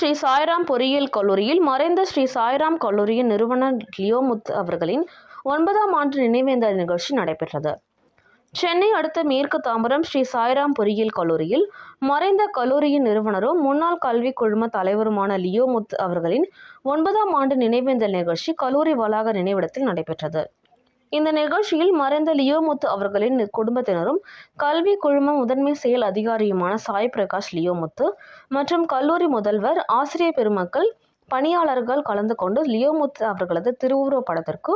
ஸ்ரீ சாய்ராம் பொறியியல் கல்லூரியில் மறைந்த ஸ்ரீ சாய்ராம் கல்லூரியின் நிறுவனர் லியோமுத்து அவர்களின் 9ஆம் ஆண்டு நினைவேந்தல் நிகழ்ச்சி நடைபெற்றது. சென்னை அடுத்த மேற்கு தாம்பரம் ஸ்ரீ சாய்ராம் பொறியியல் கல்லூரியில் மறைந்த கல்லூரியின் நிறுவனரும் முன்னாள் கல்வி குழும தலைவருமான லியோமுத்து அவர்களின் 9ஆம் ஆண்டு நினைவேந்தல் நிகழ்ச்சி கல்லூரி வளாக நினைவிடத்தில் நடைபெற்றது. இந்த நிகழ்ச்சியில் மறைந்த லியோமுத்து அவர்களின் குடும்பத்தினரும் கல்வி குழும முதன்மை செயல் அதிகாரியுமான சாய் பிரகாஷ் லியோமுத்து மற்றும் கல்லூரி முதல்வர், ஆசிரியர் பெருமக்கள், பணியாளர்கள் கலந்து கொண்டு லியோமுத்து அவர்களது திருவுருவப் படத்திற்கு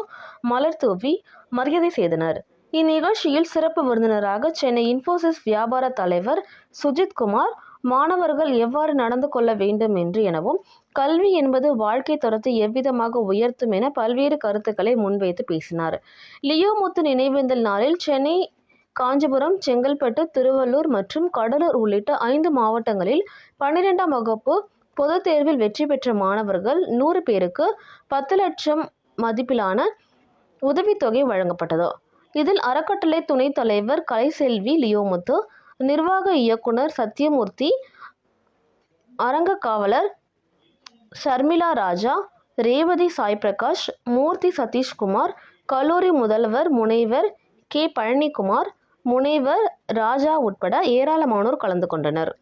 மலர் தூவி மரியாதை செய்தனர். இந்நிகழ்ச்சியில் சிறப்பு விருந்தினராக சென்னை இன்போசிஸ் வியாபார தலைவர் சுஜித் குமார், மாணவர்கள் எவ்வாறு நடந்து கொள்ள வேண்டும் எனவும், கல்வி என்பது வாழ்க்கை தரத்தை எவ்விதமாக உயர்த்தும் என பல்வேறு கருத்துக்களை முன்வைத்து பேசினார். லியோமுத்து நினைவேந்தல் நாளில் சென்னை, காஞ்சிபுரம், செங்கல்பட்டு, திருவள்ளூர் மற்றும் கடலூர் உள்ளிட்ட 5 மாவட்டங்களில் 12ஆம் வகுப்பு பொதுத் தேர்வில் வெற்றி பெற்ற மாணவர்கள் 100 பேருக்கு 10 லட்சம் மதிப்பிலான உதவித்தொகை வழங்கப்பட்டது. இதில் அறக்கட்டளை துணைத் தலைவர் கலைசெல்வி லியோமுத்து, நிர்வாக இயக்குனர் சத்யமூர்த்தி, அரங்க காவலர் ஷர்மிளா ராஜா, ரேவதி சாய்பிரகாஷ், மூர்த்தி சதீஷ்குமார், கல்லூரி முதல்வர் முனைவர் கே. பழனிக்குமார், முனைவர் ராஜா உட்பட ஏராளமானோர் கலந்து கொண்டனர்.